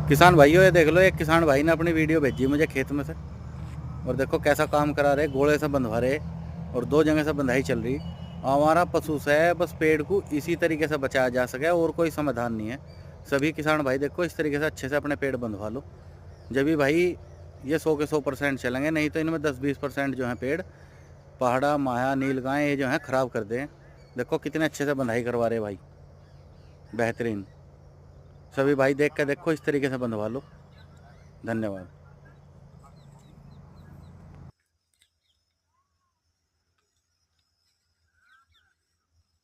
किसान भाइयों ये देख लो, एक किसान भाई ने अपनी वीडियो भेजी मुझे खेत में से, और देखो कैसा काम करा रहे, गोले से बंधवा रहे और 2 जगह से बंधाई चल रही। हमारा पशु से बस पेड़ को इसी तरीके से बचाया जा सके और कोई समाधान नहीं है। सभी किसान भाई देखो इस तरीके से अच्छे से अपने पेड़ बंधवा लो, जब भी भाई ये 100 के 100% चलेंगे, नहीं तो इनमें 10-20% जो है पेड़ पहाड़ा माया नीलगाय ये जो है ख़राब कर दें। देखो कितने अच्छे से बंधाई करवा रहे भाई, बेहतरीन। सभी भाई देख के देखो इस तरीके से बंधवा लो। धन्यवाद।